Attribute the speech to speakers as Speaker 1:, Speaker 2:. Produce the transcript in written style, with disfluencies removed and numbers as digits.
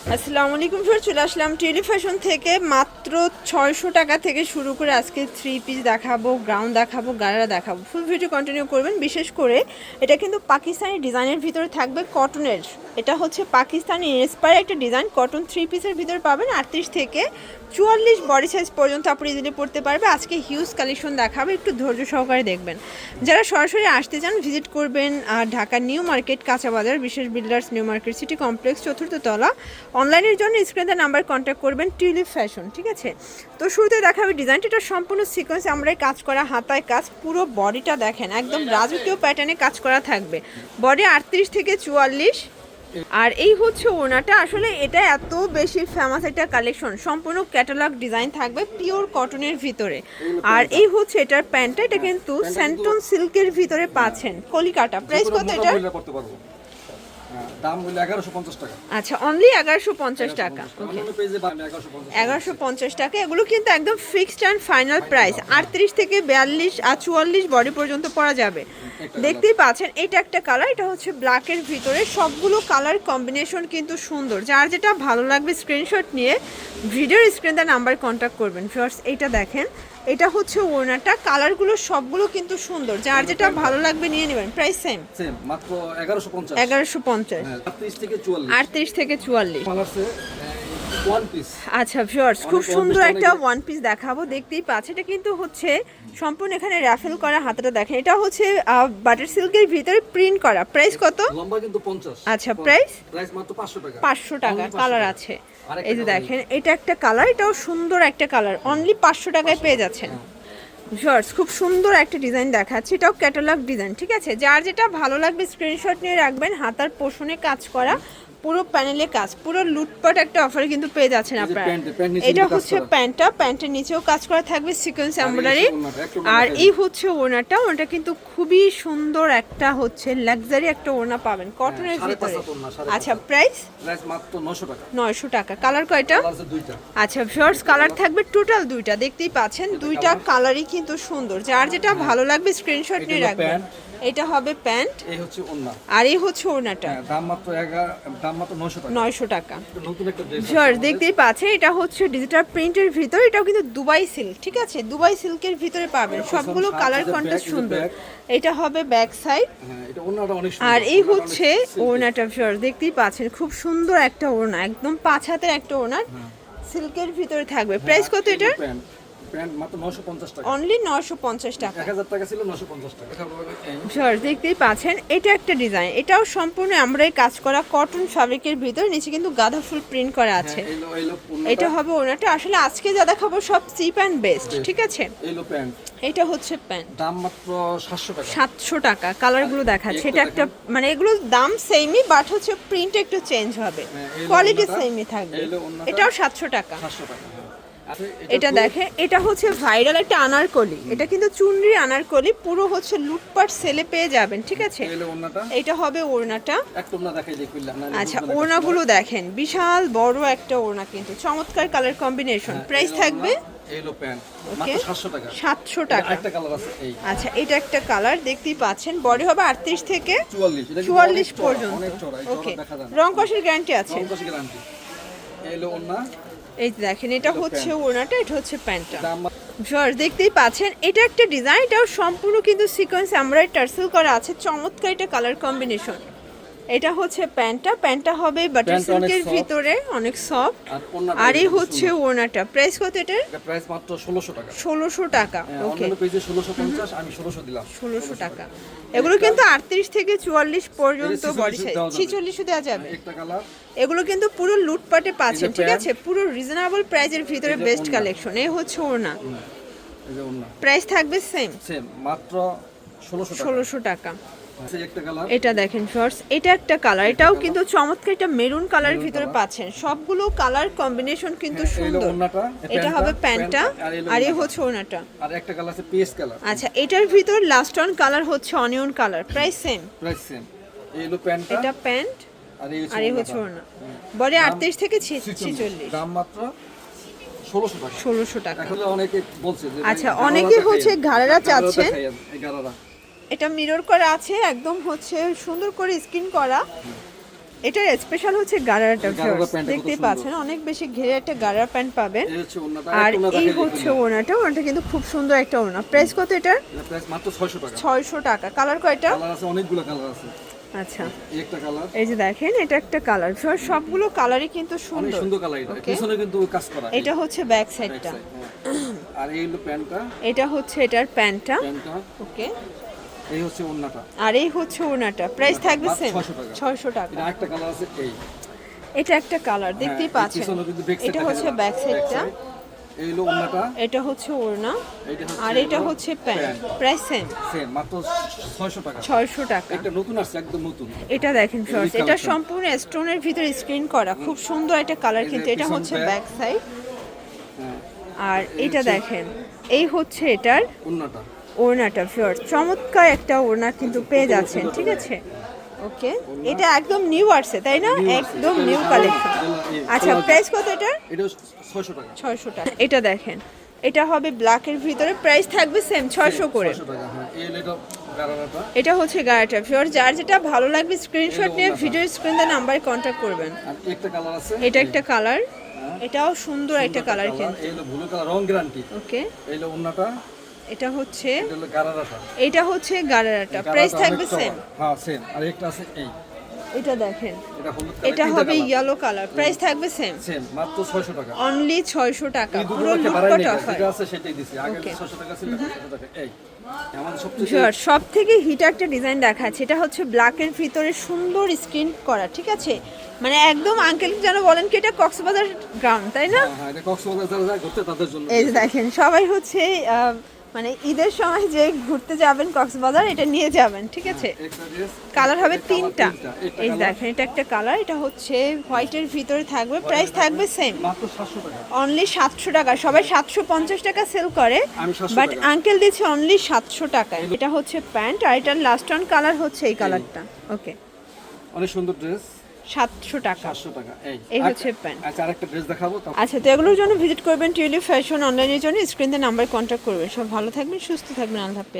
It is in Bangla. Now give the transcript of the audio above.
Speaker 1: আসসালামু আলাইকুম স্যার, চলে আসলাম টেলি ফ্যাশন থেকে। মাত্র 600 টাকা থেকে শুরু করে আজকে 3 পিস দেখাবো, গ্রাউন্ড দেখাবো, গারারা দেখাবো। ফুল ভিডিও কন্টিনিউ করবেন। বিশেষ করে এটা কিন্তু পাকিস্তানি ডিজাইনের ভিতরে থাকবে, কটনের। এটা হচ্ছে পাকিস্তানি ইন্সপায়ার একটা ডিজাইন, কটন 3 পিসের ভিতরে পাবেন। 38 থেকে 44 বডি সাইজ পর্যন্ত আপনি ইজিলি পড়তে পারবে। আজকে হিউজ কালেকশন দেখাবো, একটু ধৈর্য সহকারে দেখবেন। যারা সরাসরি আসতে চান ভিজিট করবেন ঢাকার নিউ মার্কেট, কাঁচাবাজার, বিশেষ builders new market city complex, 4th তলা। অনলাইনের জন্য স্ক্রিনে নাম্বার কন্ট্যাক্ট করবেন, টিউলিপ ফ্যাশন। ঠিক আছে, তো শুরুতে দেখাবে ডিজাইনটা। এটা সম্পূর্ণ সিকোয়েন্স আমরাই কাজ করা, হাতায় কাজ, পুরো বডিটা দেখেন একদম রাজকীয় প্যাটার্নে কাজ করা থাকবে। বডি 38 থেকে 44। আর এই হচ্ছে ওড়নাটা। আসলে এটা এত বেশি ফেমাস একটা কালেকশন, সম্পূর্ণ ক্যাটালগ ডিজাইন থাকবে পিওর কটনের ভিতরে। আর এই হচ্ছে এটার প্যান্টটা, এটা কিন্তু স্যান্টন সিল্কের ভিতরে পাচ্ছেন। কলিকাটা প্রাইস কত এটা?
Speaker 2: দাম হলো 1150 টাকা।
Speaker 1: আচ্ছা, অনলি 1150 টাকা। ওকে, 1150 টাকা। এগুলো কিন্তু একদম ফিক্সড অ্যান্ড ফাইনাল প্রাইস। 38 থেকে 42 আর 44 বডি পর্যন্ত পরা যাবে। দেখতেই পাচ্ছেন এটা একটা কালার, এটা হচ্ছে ব্ল্যাকের ভিতরে। সবগুলো কালার কম্বিনেশন কিন্তু সুন্দর। যার যেটা ভালো লাগবে স্ক্রিনশট নিয়ে ভিডিওর স্ক্রিনে নাম্বার কন্ট্যাক্ট করবেন। ফার্স্ট এইটা দেখেন, এটা হচ্ছে ওড়নাটা। কালারগুলো সবগুলো কিন্তু সুন্দর, যার যেটা ভালো লাগবে নিয়ে নেবেন। প্রাইস সেম
Speaker 2: মাত্র 1150।
Speaker 1: 1150।
Speaker 2: 38 থেকে 44।
Speaker 1: 38 থেকে 44।
Speaker 2: One piece.
Speaker 1: আচ্ছা ভিউয়ার্স, খুব সুন্দর একটা ওয়ান পিস দেখাবো। দেখতেই পাচ্ছেন এটা কিন্তু হচ্ছে সম্পূর্ণ এখানে রাফেল করা। হাতাটা দেখেন, এটা হচ্ছে বাটার সিল্কের ভিতরে প্রিন্ট করা। প্রাইস কত?
Speaker 2: লম্বা কিন্তু 50।
Speaker 1: আচ্ছা, প্রাইস
Speaker 2: মাত্র 500 টাকা।
Speaker 1: 500 টাকা। কালার আছে, এই যে দেখেন এটা একটা কালার, এটাও সুন্দর একটা কালার। অনলি 500 টাকায় পেয়ে যাচ্ছেন। ভিউয়ার্স, খুব সুন্দর একটা ডিজাইন দেখাচ্ছে, এটাও ক্যাটালগ ডিজাইন। ঠিক আছে, যার যেটা ভালো লাগবে স্ক্রিনশট নিয়ে রাখবেন। হাতার পোষণে কাজ করা, পুরো প্যানেলে কাজ, পুরো লুটপাট একটা অফারে কিন্তু পেয়ে যাচ্ছেন আপনারা। এটা হচ্ছে প্যান্টটা, প্যান্টের নিচেও কাজ করা থাকবে সিকোয়েন্স এমব্রয়ডারি। আর এই হচ্ছে ওড়নাটা। ওড়নাটা কিন্তু খুবই সুন্দর একটা হচ্ছে লাক্সারি একটা ওড়না পাবেন কটনের ভিতরে। আচ্ছা, প্রাইস
Speaker 2: মাত্র 900 টাকা।
Speaker 1: 900 টাকা। কালার কয়টা? আচ্ছা ভিউয়ার্স, কালার থাকবে টোটাল দুইটা। দেখতেই পাচ্ছেন দুইটা কালারই কিন্তু সুন্দর। যার যেটা ভালো লাগবে স্ক্রিনশট নিয়ে রাখবেন। এটা হবে প্যান্ট,
Speaker 2: এই হচ্ছে ওড়না,
Speaker 1: আর এই হচ্ছে ওড়নাটা।
Speaker 2: দাম মাত্র 900 টাকা।
Speaker 1: 900 টাকা।
Speaker 2: নতুন একটা ড্রেস
Speaker 1: ভিউয়ার্স, দেখতেই পাচ্ছেন এটা হচ্ছে ডিজিটাল প্রিন্টের ভিতরে। এটাও কিন্তু দুবাই সিল্ক। ঠিক আছে, দুবাই সিল্কের ভিতরে পাবেন। সবগুলো কালার কন্ট্রাস্ট সুন্দর। এটা হবে ব্যাক সাইড,
Speaker 2: এটা ওড়নাটা অনেক সুন্দর।
Speaker 1: আর এই হচ্ছে ওড়নাটা। ভিউয়ার্স, দেখতেই পাচ্ছেন খুব সুন্দর একটা ওড়না, একদম 5 হাতের একটা ওড়না সিল্কের ভিতরে থাকবে। প্রাইস কত এটা?
Speaker 2: প্যান্ট মাত্র 950 টাকা।
Speaker 1: অনলি 950 টাকা।
Speaker 2: 1000 টাকা ছিল, 950 টাকা।
Speaker 1: ভিউয়ার্স, দেখতেই পাচ্ছেন এটা একটা ডিজাইন, এটাও সম্পূর্ণ আমরাই কাজ করা কটন ফ্যাব্রিকের ভিতর। নিচে কিন্তু গাঁদা ফুল প্রিন্ট করা আছে। এটা হবে ওনাটা। আসলে আজকে যা দেখাবো সব চিপ অ্যান্ড বেস্ট। ঠিক আছে,
Speaker 2: এইলো প্যান্ট,
Speaker 1: এটা হচ্ছে প্যান্ট,
Speaker 2: দাম মাত্র 700 টাকা।
Speaker 1: 700 টাকা। কালারগুলো দেখাচ্ছে, এটা একটা মানে এগুলোর দাম সেমই, বাট হচ্ছে প্রিন্ট একটু চেঞ্জ হবে, কোয়ালিটি সেমই থাকবে। এটাও 700 টাকা।
Speaker 2: 700 টাকা।
Speaker 1: এটা দেখে, এটা হচ্ছে ভাইরাল একটা আনারকলি। এটা কিন্তু চুনরি আনারকলি, পুরো হচ্ছে লুটপাট সেলে পেয়ে যাবেন। ঠিক আছে, এটা হবে ওড়নাটা। আচ্ছা, ওড়নাগুলো দেখেন, বিশাল বড় একটা ওড়না, কিন্তু চমৎকার কালার কম্বিনেশন। প্রাইস থাকবে ওকে 700 টাকা। আচ্ছা, এটা একটা কালার, দেখতেই পাচ্ছেন। বডি হবে 38 থেকে 44 পর্যন্ত। ওকে, রং কষের গ্যারান্টি আছে। এই দেখেন, এটা হচ্ছে ওড়নাটা, এটা হচ্ছে প্যান্টটা। ভিউয়ার্স, দেখতেই পাচ্ছেন এটা একটা ডিজাইন, এটাও সম্পূর্ণ কিন্তু সিকোয়েন্স এমব্রয়ডারি টার্সেল করা আছে। চমৎকার এটা কালার কম্বিনেশন। এটা হচ্ছে প্যান্টটা, প্যান্টটা হবে বাটার সিল্কের ভিতরে, অনেক সফট। আর এই হচ্ছে ওড়নাটা। প্রাইস কত এটা?
Speaker 2: প্রাইস মাত্র 1600 টাকা।
Speaker 1: 1600 টাকা। ওকে,
Speaker 2: অন্য পেজে 1650, আমি 1600 দিলাম।
Speaker 1: 1600 টাকা। এগুলো কিন্তু 38 থেকে 44 পর্যন্ত বডি সাইজ, 46 দেওয়া যাবে।
Speaker 2: একটা কালার,
Speaker 1: এগুলো কিন্তু পুরো লুটপাটে পাচ্ছেন। ঠিক আছে, পুরো রিজনেবল প্রাইজের ভিতরে বেস্ট কালেকশন। এই হচ্ছে ওড়না,
Speaker 2: এই যে ওড়না।
Speaker 1: প্রাইস থাকবে সেম
Speaker 2: মাত্র
Speaker 1: 1600 টাকা।
Speaker 2: একটা কালার,
Speaker 1: এটা দেখেন ফার্স্ট, এটা একটা কালার, এটাও কিন্তু চমৎকার, এটা মেরুন কালারের ভিতরে পাচ্ছেন। সবগুলো কালার কম্বিনেশন কিন্তু সুন্দর। এটা হবে প্যান্টটা, আর এই হচ্ছে ওড়নাটা।
Speaker 2: আর একটা কালার আছে পিএস কালার।
Speaker 1: আচ্ছা, এটার ভিতর লাস্ট অন কালার হচ্ছে অনিয়ন কালার। Price same.
Speaker 2: এই হলো প্যান্টটা,
Speaker 1: এটা প্যান্ট, আর এই হচ্ছে ওড়না। বডি 38 থেকে 46,
Speaker 2: দাম মাত্র 1600 টাকা।
Speaker 1: 1600 টাকা।
Speaker 2: আসলে অনেকে বলছে যে
Speaker 1: আচ্ছা, অনেকে হচ্ছে ঘাড়ারা চাচ্ছেন।
Speaker 2: এই গারারা,
Speaker 1: এটা মিরর করা আছে, একদম হচ্ছে সুন্দর করে স্ক্রিন করা। এটার স্পেশাল হচ্ছে গারারাটা
Speaker 2: গারারা
Speaker 1: ভিউয়ার্স,
Speaker 2: প্যান্টটা কত
Speaker 1: দেখতেই
Speaker 2: সুন্দর।
Speaker 1: পাচ্ছেন অনেক বেশি ঘেরে একটা গারারা প্যান্ট পাবেন।
Speaker 2: এই হচ্ছে ওড়নাটা,
Speaker 1: আর
Speaker 2: একটা ওড়না
Speaker 1: এই
Speaker 2: দেখাই
Speaker 1: হচ্ছে
Speaker 2: দিই।
Speaker 1: ওড়নাটা কিন্তু খুব সুন্দর একটা ওড়না। প্রাইস কত এটার?
Speaker 2: এটা প্রাইস মাত্র 600 টাকা।
Speaker 1: 600 টাকা। কালার কয়টা?
Speaker 2: কালার আছে, অনেকগুলো কালার আছে।
Speaker 1: আচ্ছা,
Speaker 2: এই একটা কালার,
Speaker 1: এই যে দেখেন এটা একটা কালার। সবগুলো কালারই কিন্তু
Speaker 2: অনেক
Speaker 1: সুন্দর।
Speaker 2: সুন্দর কালার। এটা
Speaker 1: Okay.
Speaker 2: পিছনে কিন্তু কাজ করা।
Speaker 1: এটা হচ্ছে ব্যাক
Speaker 2: Back
Speaker 1: সাইডটা,
Speaker 2: side, হ্যাঁ। আর এই হলো প্যান্টটা,
Speaker 1: এটা হচ্ছে এটার প্যান্টটা।
Speaker 2: প্যান্টটা,
Speaker 1: ওকে,
Speaker 2: এই হচ্ছে ওড়নাটা।
Speaker 1: আর এই হচ্ছে ওড়নাটা। প্রাইস থাকবে
Speaker 2: মাত্র
Speaker 1: সেম
Speaker 2: 600 টাকা।
Speaker 1: 600 টাকা।
Speaker 2: এটা একটা কালার আছে এই।
Speaker 1: এটা একটা কালার দেখতেই
Speaker 2: হ্যাঁ,
Speaker 1: পাচ্ছেন।
Speaker 2: পিছনে কিন্তু back side
Speaker 1: এটা
Speaker 2: টা
Speaker 1: হচ্ছে
Speaker 2: দেখেন।
Speaker 1: ব্যাক
Speaker 2: Back
Speaker 1: সাইডটা,
Speaker 2: side। এই হলো ওড়নাটা,
Speaker 1: এটা হচ্ছে ওড়না,
Speaker 2: এইটা হচ্ছে
Speaker 1: আর এটা
Speaker 2: হলো
Speaker 1: হচ্ছে pant.
Speaker 2: Pant.
Speaker 1: Price same
Speaker 2: same মাত্র 600 টাকা।
Speaker 1: 600 টাকা।
Speaker 2: একটা নতুন আসছে, একদম নতুন।
Speaker 1: এটা দেখেন ফ্রেন্ডস, এটা
Speaker 2: collection।
Speaker 1: সম্পূর্ণ স্টোনের ভিতরে স্ক্রিন করা, খুব সুন্দর একটা কালার
Speaker 2: এই যে
Speaker 1: কিন্তু। এটা
Speaker 2: পিছন
Speaker 1: হচ্ছে
Speaker 2: back।
Speaker 1: ব্যাক সাইড,
Speaker 2: হ্যাঁ,
Speaker 1: আর
Speaker 2: এই
Speaker 1: এটা
Speaker 2: হচ্ছে-
Speaker 1: দেখেন এই হচ্ছে এটার
Speaker 2: ওড়নাটা।
Speaker 1: ওড়নাটা। ফ্রেন্ডস চমৎকার একটা ওড়না কিন্তু পেয়ে যাচ্ছেন, ঠিক আছে? ওকে, এটা একদম নিউ আসছে তাই না?
Speaker 2: New আসছে।
Speaker 1: একদম
Speaker 2: এটা
Speaker 1: নিউ
Speaker 2: হলো
Speaker 1: কালেকশন।
Speaker 2: এই
Speaker 1: আচ্ছা,
Speaker 2: খোলা-
Speaker 1: প্রাইস কত এটার?
Speaker 2: এটা 600 টাকা।
Speaker 1: 600 টাকা। এটা দেখেন, এটা হবে ব্ল্যাকের ভিতরে, প্রাইস থাকবে সেম 600 করে।
Speaker 2: 600 টাকা, হ্যাঁ। এই হলো এটা গারারাটা।
Speaker 1: এটা হচ্ছে গাড়িটা। ফিওর যার যেটা ভালো লাগবে স্ক্রিনশট
Speaker 2: এই
Speaker 1: নিয়ে
Speaker 2: ওড়নাটা।
Speaker 1: ভিডিও স্ক্রিনে নাম্বারে কন্ট্যাক্ট করবেন।
Speaker 2: আর একটা কালার আছে।
Speaker 1: এটা একটা কালার, এটাও সুন্দর একটা কালার কিন্তু।
Speaker 2: এই হলো ব্লু কালার, রং গ্যারান্টি।
Speaker 1: ওকে,
Speaker 2: এই হলো ওড়নাটা,
Speaker 1: এটা হচ্ছে
Speaker 2: এটা হলো গারারাটা।
Speaker 1: এটা হচ্ছে গারারাটা। প্রাইস
Speaker 2: গারারাটা
Speaker 1: থাকবে
Speaker 2: অনেক
Speaker 1: সেম।
Speaker 2: চওড়া। হ্যাঁ, সেম। আর একটা আছে এই।
Speaker 1: এটা দেখেন,
Speaker 2: এটা হলুদ
Speaker 1: এটা
Speaker 2: কালার,
Speaker 1: হবে ইয়েলো কালার। প্রাইস থাকবে সেম,
Speaker 2: সেম মাত্র 600 টাকা।
Speaker 1: অনলি 600 টাকা।
Speaker 2: এই দুটো
Speaker 1: পুরো
Speaker 2: রাখতে বাড়াই
Speaker 1: লুটপাট
Speaker 2: নেই,
Speaker 1: অফার।
Speaker 2: যেটা আছে সেটাই দিছি। আগে
Speaker 1: Okay.
Speaker 2: 600 টাকা ছিল, 600 টাকা। এই আমাদের সবচেয়ে
Speaker 1: ভিউয়ার সব থেকে হিট একটা ডিজাইন দেখাচ্ছে। এটা হচ্ছে ব্ল্যাকের ভিতরে সুন্দর স্ক্রিন করা, ঠিক আছে? মানে একদম আঙ্কেল যেন বলেন কি এটা কক্সবাজার গ্রাউন্ড, তাই না?
Speaker 2: হ্যাঁ, এটা কক্সবাজার যারা যায় ঘুরতে তাদের জন্য।
Speaker 1: এই যে দেখেন, সবাই হচ্ছে মানে ঈদের সময় যে ঘুরতে যাবেন কক্সবাজার, এটা নিয়ে যাবেন, ঠিক আছে?
Speaker 2: একটা ড্রেস,
Speaker 1: কালার হবে
Speaker 2: একটা
Speaker 1: তিনটা।
Speaker 2: colour একটা
Speaker 1: এই যে
Speaker 2: colour,
Speaker 1: দেখেন, এটা একটা কালার, এটা হচ্ছে হোয়াইটের ভিতরে থাকবে। প্রাইস থাকবে সেম,
Speaker 2: মাত্র 700 টাকা।
Speaker 1: অনলি 700 টাকা। সবাই 750 টাকা সেল করে,
Speaker 2: আমি 700
Speaker 1: বাট
Speaker 2: টাকা।
Speaker 1: আঙ্কেল দিচ্ছে অনলি 700 টাকায়। এটা হচ্ছে প্যান্ট, আর এটার লাস্ট অন কালার হচ্ছে এই কালারটা। ওকে,
Speaker 2: অনেক সুন্দর ড্রেস,
Speaker 1: 700 টাকা।
Speaker 2: 700 টাকা।
Speaker 1: এই হচ্ছে প্যান্ট।
Speaker 2: আচ্ছা, আরেকটা ড্রেস দেখাবো।
Speaker 1: আচ্ছা, তো এগুলোর জন্য ভিজিট করবেন টিউলিপ ফ্যাশন অনলাইনের জন্য, স্ক্রিনে নাম্বার কন্ট্যাক্ট করবেন। সব ভালো থাকবেন, সুস্থ থাকবেন, আল্লাহ হাফেজ।